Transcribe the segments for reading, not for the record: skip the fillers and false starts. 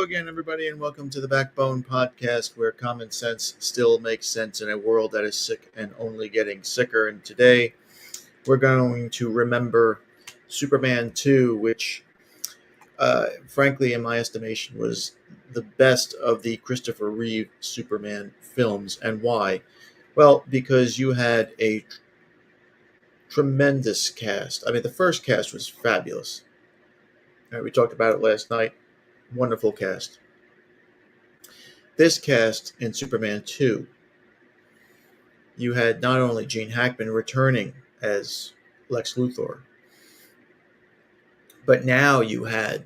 again, everybody, and welcome to the Backbone Podcast, where common sense still makes sense in a world that is sick and only getting sicker. And today, we're going to remember Superman 2, which, frankly, in my estimation, was the best of the Christopher Reeve Superman films. And why? Well, because you had a tremendous cast. I mean, the first cast was fabulous. All right, we talked about it last night. Wonderful cast. This cast in Superman 2, you had not only Gene Hackman returning as Lex Luthor, but now you had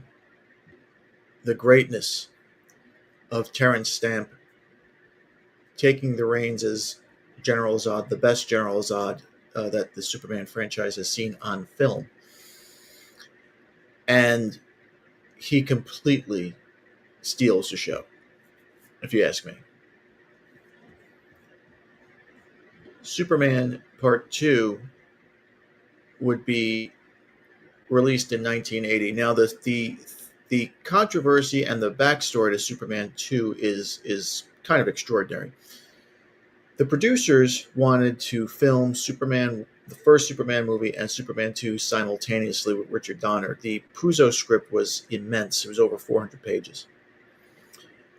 the greatness of Terrence Stamp taking the reins as General Zod, the best General Zod that the Superman franchise has seen on film. And he completely steals the show, if you ask me. Superman Part 2 would be released in 1980. Now, the controversy and the backstory to Superman 2 is kind of extraordinary. The producers wanted to film Superman, the first Superman movie, and Superman 2 simultaneously with Richard Donner. The Puzo script was immense. It was over 400 pages.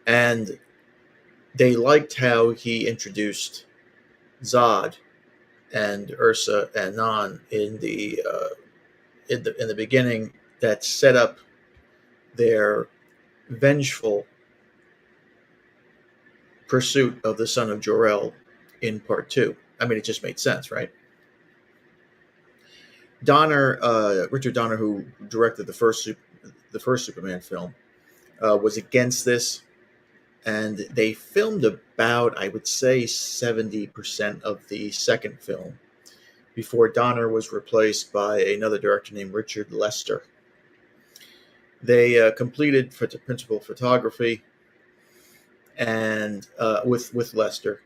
And they liked how he introduced Zod and Ursa and Non in the beginning, that set up their vengeful pursuit of the son of Jor-El in Part 2. I mean, it just made sense, right? Richard Donner, who directed the first Superman film, was against this, and they filmed about, I would say, 70% of the second film before Donner was replaced by another director named Richard Lester. They completed principal photography and with Lester,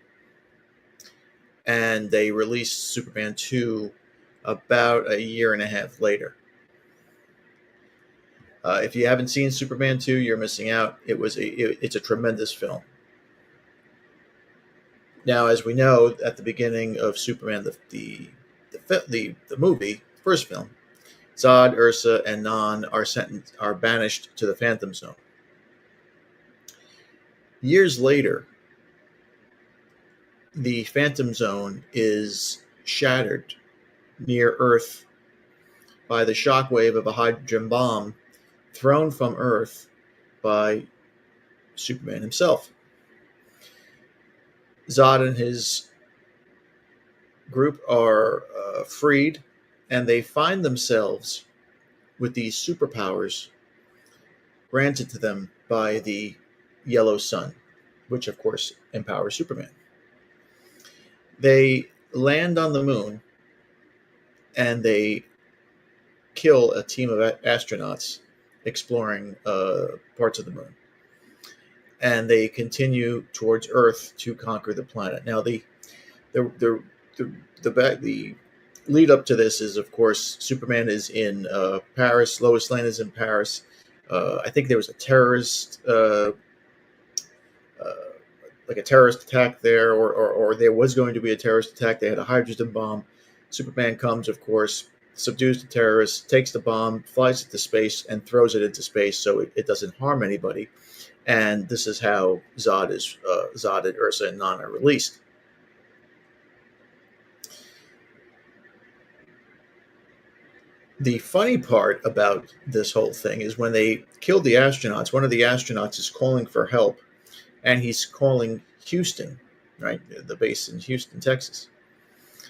and they released Superman 2 about a year and a half later. If you haven't seen Superman 2, you're missing out. It's a tremendous film. Now, as we know, at the beginning of Superman, the movie, first film, Zod, Ursa, and Non are banished to the Phantom Zone. Years later, the Phantom Zone is shattered near Earth by the shockwave of a hydrogen bomb thrown from Earth by Superman himself. Zod and his group are freed, and they find themselves with these superpowers granted to them by the Yellow Sun, which of course empowers Superman. They land on the moon, and they kill a team of astronauts exploring parts of the moon. And they continue towards Earth to conquer the planet. Now, the lead up to this is, of course, Superman is in Paris. Lois Lane is in Paris. I think there was a terrorist attack there, or there was going to be a terrorist attack. They had a hydrogen bomb. Superman comes, of course, subdues the terrorists, takes the bomb, flies it to space, and throws it into space so it doesn't harm anybody. And this is how Zod and Ursa and Non are released. The funny part about this whole thing is when they killed the astronauts, one of the astronauts is calling for help, and he's calling Houston, right? The base in Houston, Texas.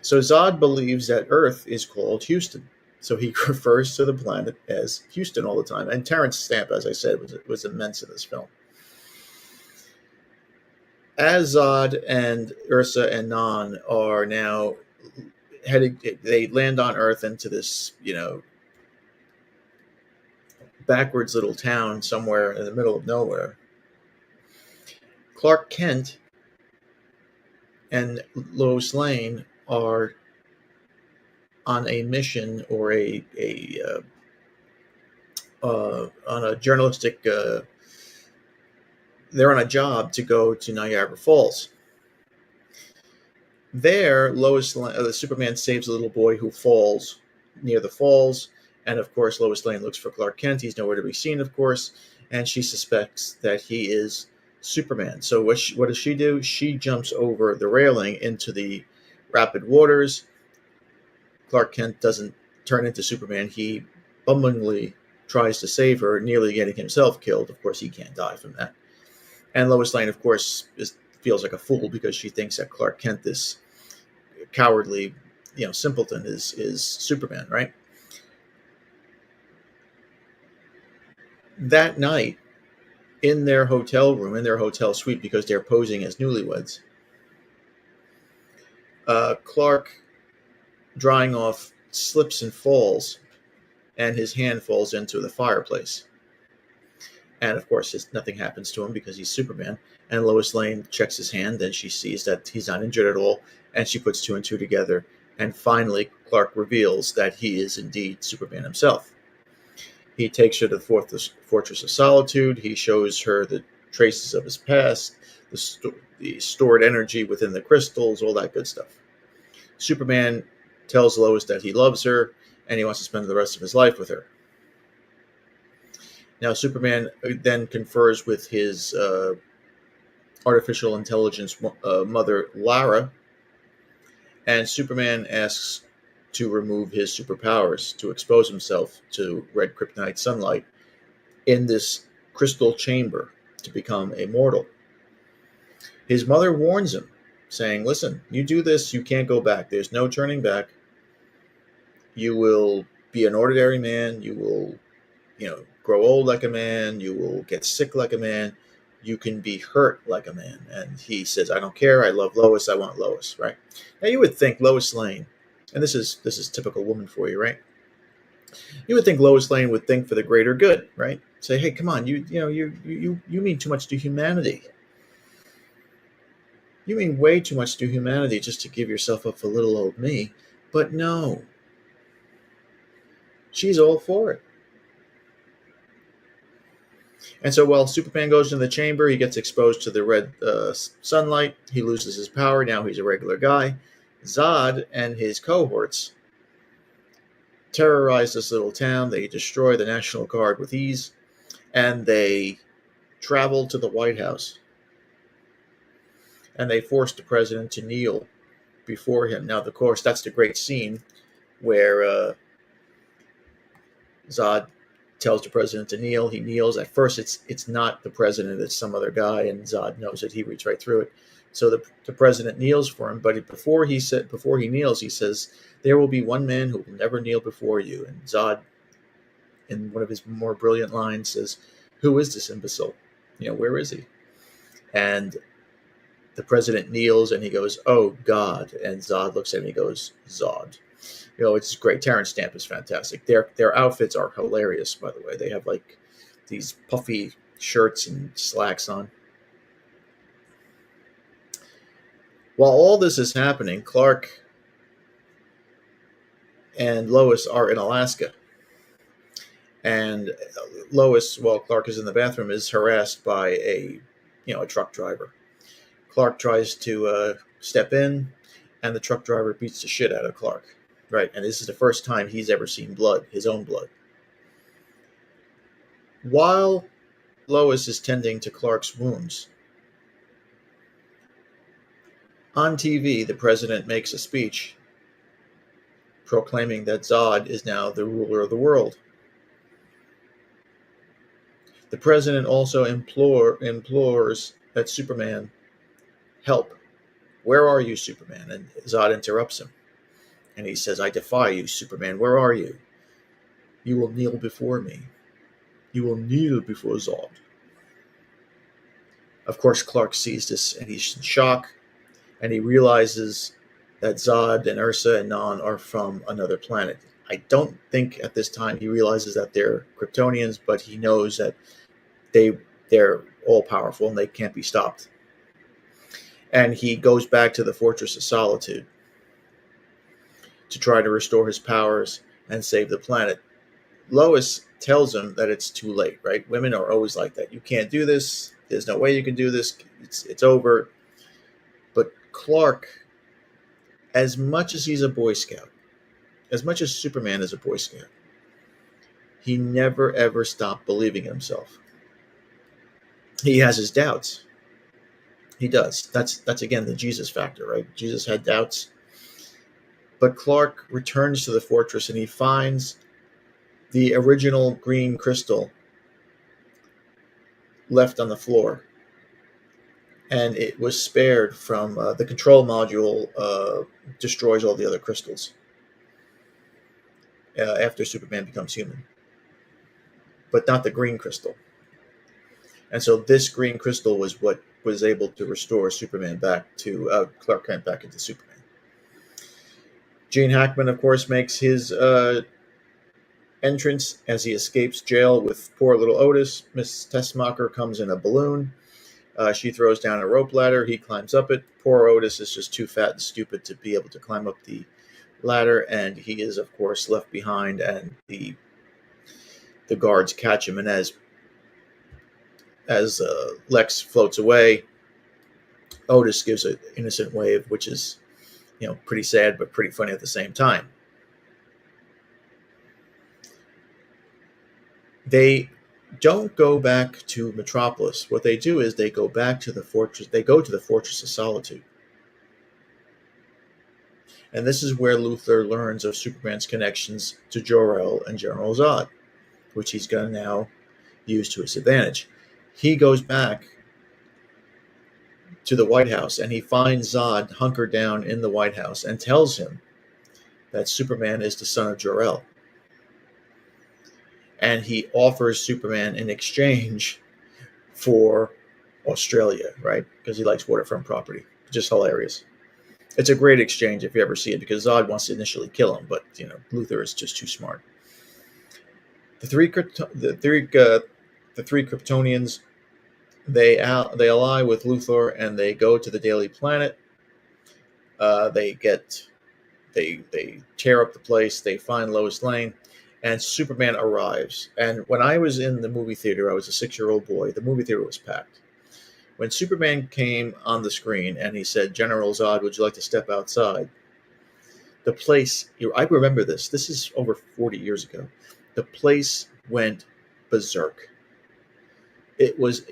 So Zod believes that Earth is called Houston. So he refers to the planet as Houston all the time. And Terrence Stamp, as I said, was immense in this film. As Zod and Ursa and Non are now headed, they land on Earth into this, backwards little town somewhere in the middle of nowhere. Clark Kent and Lois Lane are on a mission, or on a journalistic they're on a job to go to Niagara Falls. There, Superman saves a little boy who falls near the falls, and of course, Lois Lane looks for Clark Kent. He's nowhere to be seen, of course, and she suspects that he is Superman. So what does she do? She jumps over the railing into the rapid waters. Clark Kent doesn't turn into Superman. He bumblingly tries to save her, nearly getting himself killed. Of course, he can't die from that. And Lois Lane, of course, feels like a fool because she thinks that Clark Kent, this cowardly, simpleton, is Superman, right? That night, in their hotel room, in their hotel suite, because they're posing as newlyweds, Clark, drying off, slips and falls, and his hand falls into the fireplace. And of course, nothing happens to him because he's Superman. And Lois Lane checks his hand, and she sees that he's not injured at all, and she puts two and two together. And finally, Clark reveals that he is indeed Superman himself. He takes her to the Fortress of Solitude. He shows her the traces of his past, the stored energy within the crystals, all that good stuff. Superman tells Lois that he loves her, and he wants to spend the rest of his life with her. Now, Superman then confers with his artificial intelligence mother, Lara, and Superman asks to remove his superpowers, to expose himself to red kryptonite sunlight in this crystal chamber to become immortal. His mother warns him, saying, listen, you do this, you can't go back. There's no turning back. You will be an ordinary man. You will, grow old like a man. You will get sick like a man. You can be hurt like a man. And he says, I don't care. I love Lois. I want Lois, right? Now, you would think Lois Lane, and this is typical woman for you, right? You would think Lois Lane would think for the greater good, right? Say, hey, come on, you mean too much to humanity. You mean way too much to humanity just to give yourself up for little old me. But no. She's all for it. And so while Superman goes into the chamber, he gets exposed to the red sunlight. He loses his power. Now he's a regular guy. Zod and his cohorts terrorize this little town. They destroy the National Guard with ease. And they travel to the White House. And they force the president to kneel before him. Now, of course, that's the great scene where Zod tells the president to kneel. He kneels. At first, it's not the president; it's some other guy, and Zod knows it. He reads right through it. So the president kneels for him, but before he kneels, he says, "There will be one man who will never kneel before you." And Zod, in one of his more brilliant lines, says, "Who is this imbecile? Where is he?" And the president kneels, and he goes, "Oh God!" And Zod looks at him, and he goes, "Zod." It's great. Terrence Stamp is fantastic. Their outfits are hilarious, by the way. They have like these puffy shirts and slacks on. While all this is happening, Clark and Lois are in Alaska. And Lois, while Clark is in the bathroom, is harassed by a truck driver. Clark tries to step in, and the truck driver beats the shit out of Clark. Right, and this is the first time he's ever seen blood, his own blood. While Lois is tending to Clark's wounds, on TV, the president makes a speech proclaiming that Zod is now the ruler of the world. The president also implores that Superman help. Where are you, Superman? And Zod interrupts him. And he says, I defy you, Superman. Where are you? You will kneel before me. You will kneel before Zod. Of course, Clark sees this and he's in shock. And he realizes that Zod and Ursa and Non are from another planet. I don't think at this time he realizes that they're Kryptonians, but he knows that they're all powerful and they can't be stopped. And he goes back to the Fortress of Solitude to try to restore his powers and save the planet. Lois tells him that it's too late, right? Women are always like that. You can't do this. There's no way you can do this. It's over. But Clark, as much as he's a Boy Scout, as much as Superman is a Boy Scout, he never ever stopped believing in himself. He has his doubts. He does. That's again the Jesus factor, right? Jesus had doubts. But Clark returns to the fortress and he finds the original green crystal left on the floor. And it was spared from the control module destroys all the other crystals after Superman becomes human, but not the green crystal. And so this green crystal was what was able to restore Superman back to Clark Kent back into Superman. Gene Hackman, of course, makes his entrance as he escapes jail with poor little Otis. Miss Tessmacher comes in a balloon. She throws down a rope ladder. He climbs up it. Poor Otis is just too fat and stupid to be able to climb up the ladder, and he is, of course, left behind, and the guards catch him. And as Lex floats away, Otis gives an innocent wave, which is, pretty sad but pretty funny at the same time. They don't go back to Metropolis. What they do is they go back to the fortress. They go to the Fortress of Solitude. And this is where Luthor learns of Superman's connections to Jor-El and General Zod, which he's going to now use to his advantage. He goes back to the White House and he finds Zod hunkered down in the White House and tells him that Superman is the son of Jor-El. And he offers Superman in exchange for Australia, right? Because he likes waterfront property. Just hilarious. It's a great exchange if you ever see it, because Zod wants to initially kill him, but Luthor is just too smart. The three Kryptonians, they ally with Luthor and they go to the Daily Planet. They tear up the place. They find Lois Lane. And Superman arrives. And when I was in the movie theater, I was a 6-year-old boy. The movie theater was packed. When Superman came on the screen and he said, "General Zod, would you like to step outside?" The place, I remember this. This is over 40 years ago. The place went berserk. It was.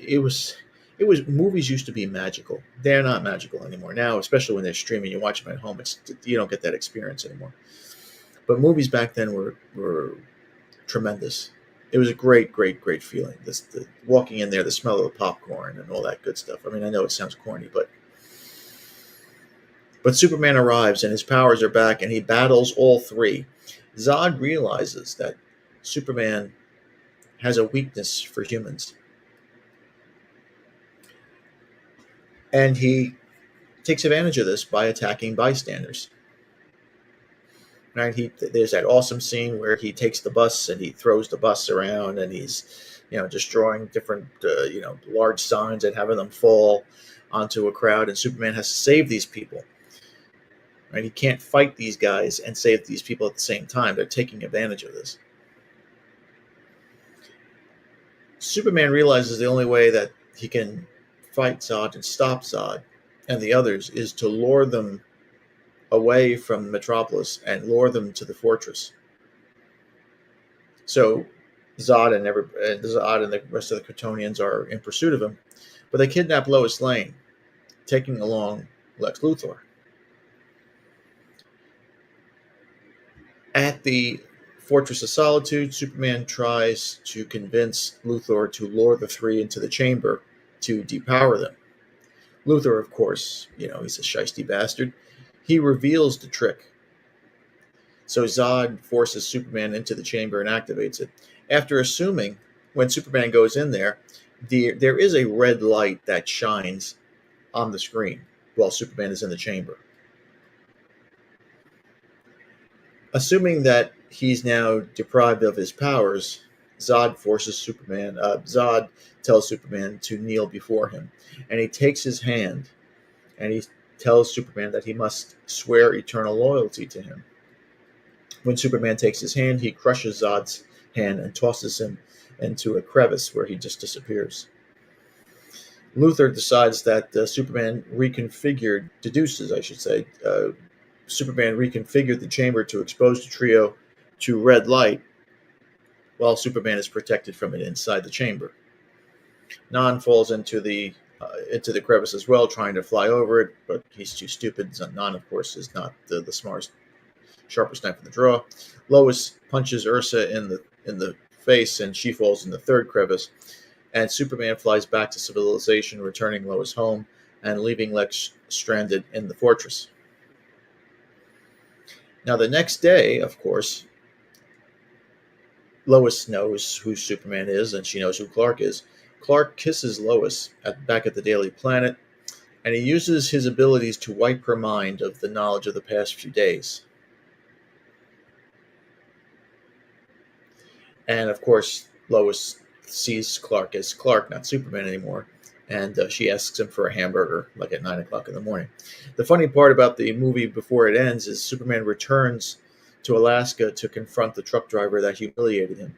Movies used to be magical. They're not magical anymore now, especially when they're streaming. You watch them at home. You don't get that experience anymore. But movies back then were tremendous. It was a great, great, great feeling. The walking in there, the smell of the popcorn and all that good stuff. I mean, I know it sounds corny, but Superman arrives and his powers are back and he battles all three. Zod realizes that Superman has a weakness for humans. And he takes advantage of this by attacking bystanders. Right? There's that awesome scene where he takes the bus and he throws the bus around and he's, destroying different, large signs and having them fall onto a crowd. And Superman has to save these people. Right? He can't fight these guys and save these people at the same time. They're taking advantage of this. Superman realizes the only way that he can fight Zod and stop Zod and the others is to lure them away from Metropolis and lure them to the fortress. So Zod and the rest of the Kryptonians are in pursuit of him, but they kidnap Lois Lane, taking along Lex Luthor. At the Fortress of Solitude, Superman tries to convince Luthor to lure the three into the chamber to depower them. Luthor, of course, he's a shiesty bastard. He reveals the trick. So Zod forces Superman into the chamber and activates it. After assuming, when Superman goes in there, there is a red light that shines on the screen while Superman is in the chamber. Assuming that he's now deprived of his powers, Zod tells Superman to kneel before him. And he takes his hand and he tells Superman that he must swear eternal loyalty to him. When Superman takes his hand, he crushes Zod's hand and tosses him into a crevice where he just disappears. Luthor decides that Superman reconfigured, deduces, I should say, Superman reconfigured the chamber to expose the trio to red light while Superman is protected from it inside the chamber. Non falls into the crevice as well, trying to fly over it, but he's too stupid. Non, of course, is not the smartest, sharpest knife in the drawer. Lois punches Ursa in the face, and she falls in the third crevice. And Superman flies back to civilization, returning Lois home and leaving Lex stranded in the fortress. Now, the next day, of course, Lois knows who Superman is, and she knows who Clark is. Clark kisses Lois back at the Daily Planet, and he uses his abilities to wipe her mind of the knowledge of the past few days. And of course, Lois sees Clark as Clark, not Superman anymore, and she asks him for a hamburger, like at 9 o'clock in the morning. The funny part about the movie before it ends is Superman returns to Alaska to confront the truck driver that humiliated him.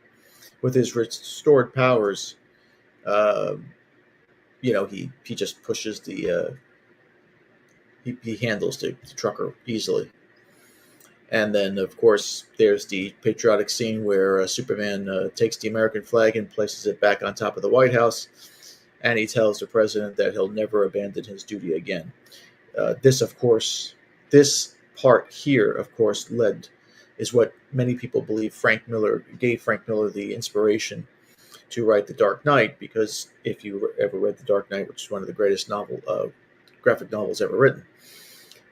With his restored powers, uh, he just pushes he handles the trucker easily. And then, of course, there's the patriotic scene where Superman takes the American flag and places it back on top of the White House, and he tells the president that he'll never abandon his duty again. This part here, of course, is what many people believe gave Frank Miller the inspiration to write The Dark Knight, because if you ever read The Dark Knight, which is one of the greatest graphic novels ever written,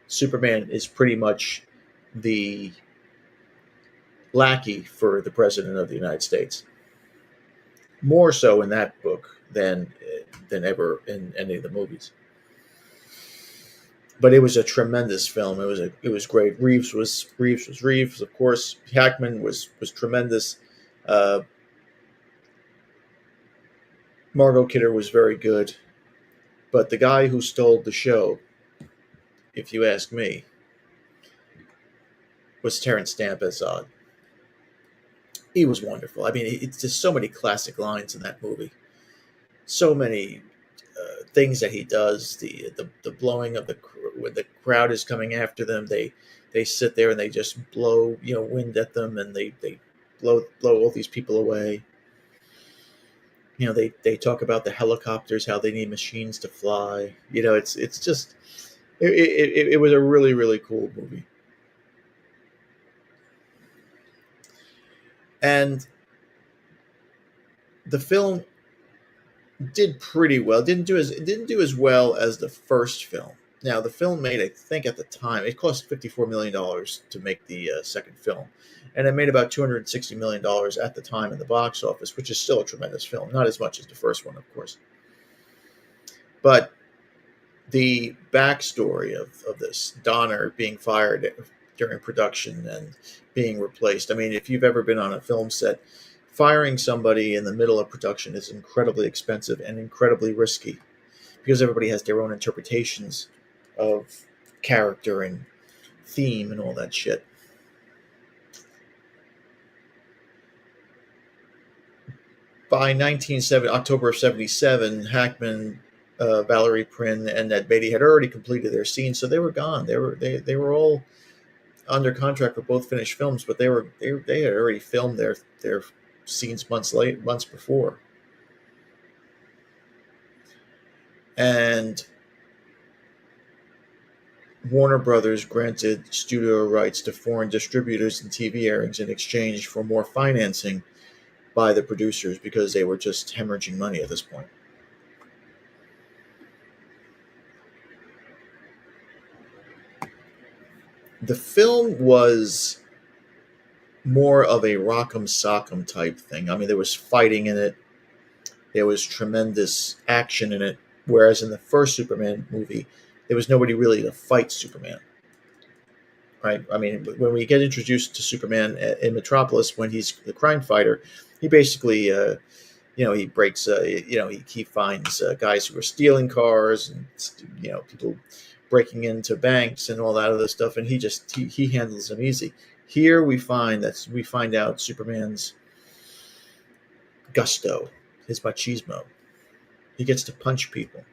Superman is pretty much the lackey for the president of the United States. More so in that book than ever in any of the movies. But it was a tremendous film. It was great. Reeves was Reeves, of course. Hackman was tremendous. Uh, Margot Kidder was very good, but the guy who stole the show, if you ask me, was Terrence Stamp as Zod. He was wonderful. I mean, it's just so many classic lines in that movie. So many things that he does. The blowing of when the crowd is coming after them, they sit there and they just blow wind at them, and they blow all these people away. They talk about the helicopters, how they need machines to fly. It's just it was a really, really cool movie. And the film did pretty well. It didn't do as well as the first film. Now, the film made, I think, at the time, it cost $54 million to make the second film, and it made about $260 million at the time in the box office, which is still a tremendous film. Not as much as the first one, of course, but the backstory of this Donner being fired during production and being replaced. I mean, if you've ever been on a film set, firing somebody in the middle of production is incredibly expensive and incredibly risky, because everybody has their own interpretations of character and theme and all that shit. By October of 77, Hackman, Valerie Prin, and Ned Beatty had already completed their scenes, so they were gone. They were all under contract for both finished films, but they had already filmed their scenes months before. And Warner Brothers granted studio rights to foreign distributors and TV airings in exchange for more financing by the producers, because they were just hemorrhaging money at this point. The film was more of a rock'em sock'em type thing. I mean, there was fighting in it. There was tremendous action in it. Whereas in the first Superman movie, there was nobody really to fight Superman. Right? I mean, when we get introduced to Superman in Metropolis, when he's the crime fighter, he basically, he breaks, he finds guys who are stealing cars, and people breaking into banks and all that other stuff, and he handles them easy. Here we find out Superman's gusto, his machismo. He gets to punch people.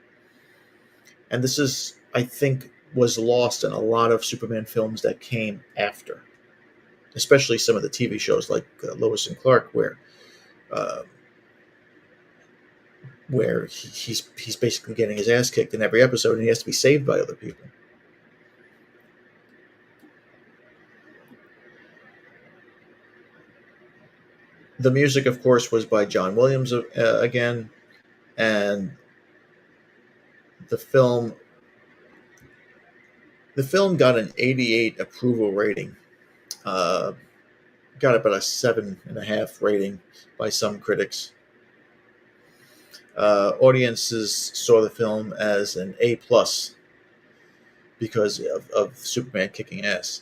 And this is, I think, was lost in a lot of Superman films that came after, especially some of the TV shows like Lois and Clark, uh, where he's basically getting his ass kicked in every episode, and he has to be saved by other people. The music, of course, was by John Williams again, and the film the film got an 88 approval rating. Uh, got about a 7.5 rating by some critics. Audiences saw the film as an A plus because of Superman kicking ass.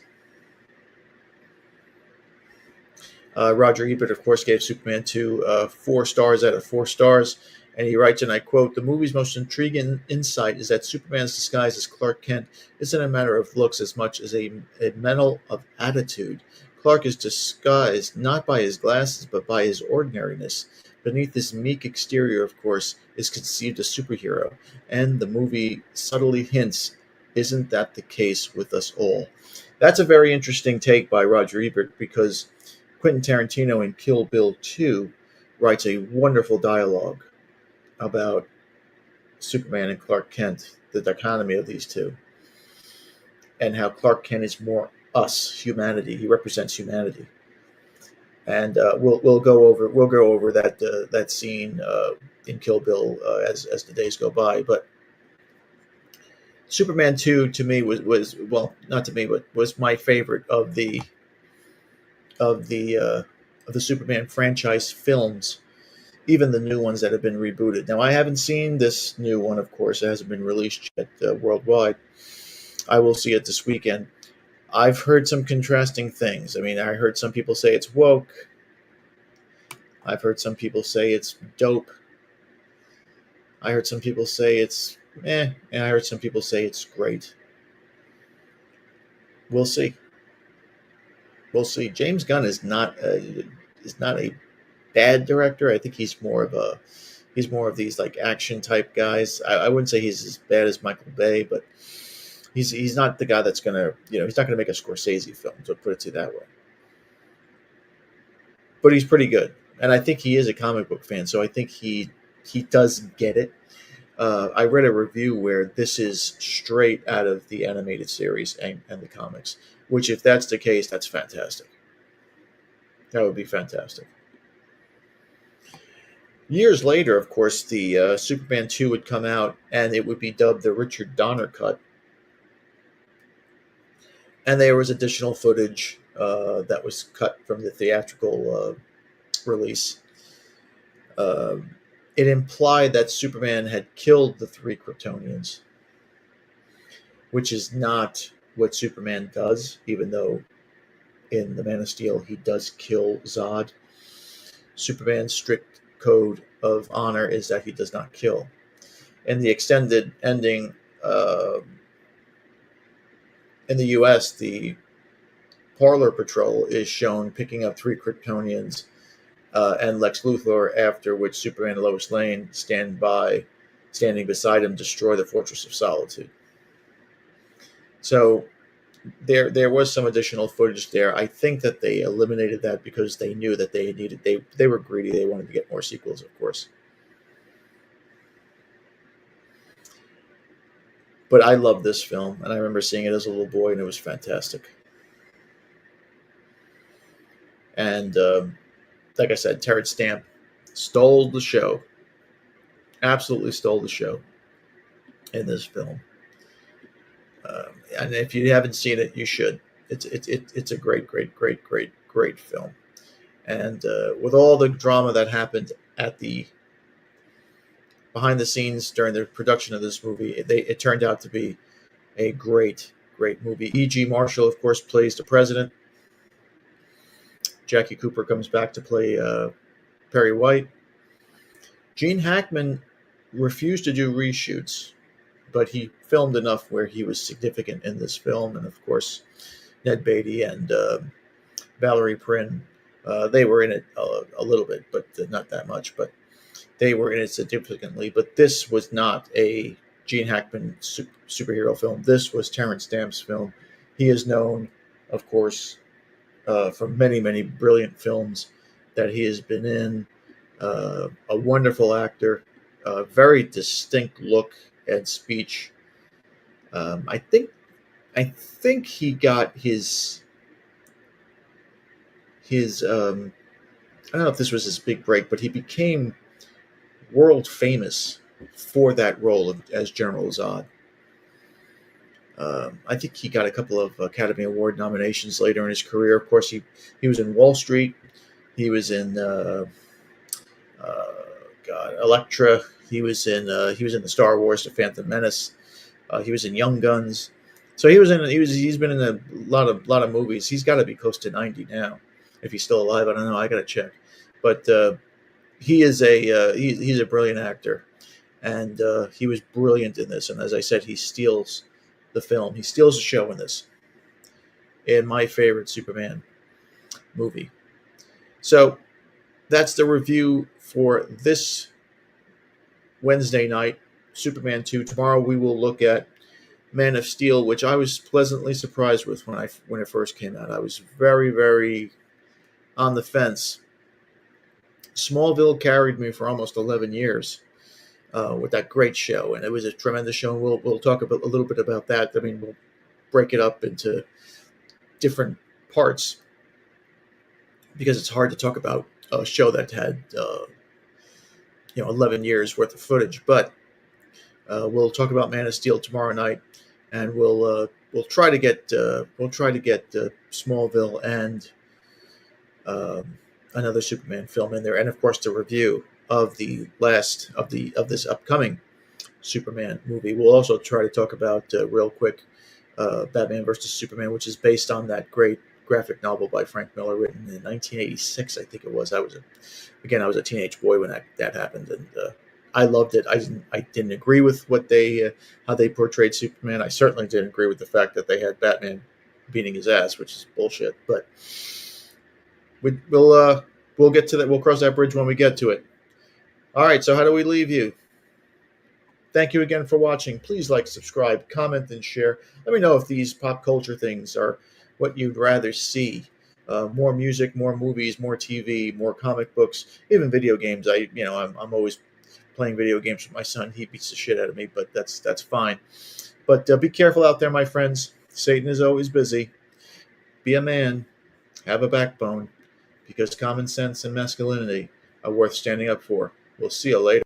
Roger Ebert, of course, gave Superman 2 4 stars out of 4 stars. And he writes, and I quote, "The movie's most intriguing insight is that Superman's disguise as Clark Kent isn't a matter of looks as much as a mental of attitude. Clark is disguised not by his glasses, but by his ordinariness. Beneath this meek exterior, of course, is conceived a superhero. And the movie subtly hints, isn't that the case with us all?" That's a very interesting take by Roger Ebert because Quentin Tarantino in Kill Bill 2 writes a wonderful dialogue about Superman and Clark Kent, the dichotomy of these two, and how Clark Kent is more us, humanity. He represents humanity, and we'll go over that scene in Kill Bill as the days go by. But Superman 2 to me was well, not to me, but was my favorite of the uh, of the Superman franchise films, even the new ones that have been rebooted. Now, I haven't seen this new one, of course. It hasn't been released yet worldwide. I will see it this weekend. I've heard some contrasting things. I mean, I heard some people say it's woke. I've heard some people say it's dope. I heard some people say it's and I heard some people say it's great. We'll see. We'll see. James Gunn is not a bad director. I think he's more of these like action type guys. I wouldn't say he's as bad as Michael Bay, but he's not the guy that's gonna he's not gonna make a Scorsese film. To put it to you that way, but he's pretty good, and I think he is a comic book fan, so I think he does get it. I read a review where this is straight out of the animated series and the comics, which if that's the case, that's fantastic. That would be fantastic. Years later, of course, the Superman 2 would come out and it would be dubbed the Richard Donner cut. And there was additional footage that was cut from the theatrical release. Um it implied that Superman had killed the three Kryptonians, which is not what Superman does, even though in the Man of Steel he does kill Zod. Superman's strict code of honor is that he does not kill. In the extended ending, uh, in the U.S., the Parlor Patrol is shown picking up three Kryptonians and Lex Luthor, after which Superman and Lois Lane standing beside him, destroy the Fortress of Solitude. So there was some additional footage there. I think that they eliminated that because they knew that they were greedy. They wanted to get more sequels, of course. But I love this film, and I remember seeing it as a little boy, and it was fantastic. And like I said, Terrence Stamp stole the show, absolutely stole the show in this film. And if you haven't seen it, you should. It's a great film. And with all the drama that happened at the behind the scenes during the production of this movie, it turned out to be a great movie. E.G. Marshall, of course, plays the president. Jackie Cooper comes back to play Perry White. Gene Hackman refused to do reshoots, but he filmed enough where he was significant in this film. And of course, Ned Beatty and Valerie Prin, they were in it a little bit, but not that much. But they were in it significantly. But this was not a Gene Hackman superhero film. This was Terrence Stamp's film. He is known, of course, for many, many brilliant films that he has been in. A wonderful actor, a very distinct look and speech. I think he got his I don't know if this was his big break, but he became world famous for that role as General Zod. I think he got a couple of Academy Award nominations later in his career. Of course, he was in Wall Street. He was in Elektra. He was in the Star Wars: The Phantom Menace. He was in Young Guns. So he's been in a lot of movies. He's got to be close to 90 now, if he's still alive. I don't know. I got to check. But he's a brilliant actor, and he was brilliant in this. And as I said, he steals the film. He steals the show in this. In my favorite Superman movie. So that's the review for this Wednesday night, Superman 2. Tomorrow we will look at Man of Steel, which I was pleasantly surprised with when it first came out. I was very, very on the fence. Smallville carried me for almost 11 years with that great show, and it was a tremendous show. And we'll talk a little bit about that. I mean, we'll break it up into different parts because it's hard to talk about a show that had 11 years worth of footage. But we'll talk about Man of Steel tomorrow night, and we'll try to get Smallville and another Superman film in there, and of course the review of the last of this upcoming Superman movie. We'll also try to talk about real quick Batman versus Superman, which is based on that great graphic novel by Frank Miller, written in 1986, I think it was. I was a teenage boy when that happened, and I loved it. I didn't agree with what how they portrayed Superman. I certainly didn't agree with the fact that they had Batman beating his ass, which is bullshit. But we'll get to that. We'll cross that bridge when we get to it. All right. So how do we leave you? Thank you again for watching. Please like, subscribe, comment, and share. Let me know if these pop culture things are what you'd rather see. More music, more movies, more TV, more comic books, even video games. I'm always playing video games with my son. He beats the shit out of me, but that's fine. But be careful out there, my friends. Satan is always busy. Be a man. Have a backbone, because common sense and masculinity are worth standing up for. We'll see you later.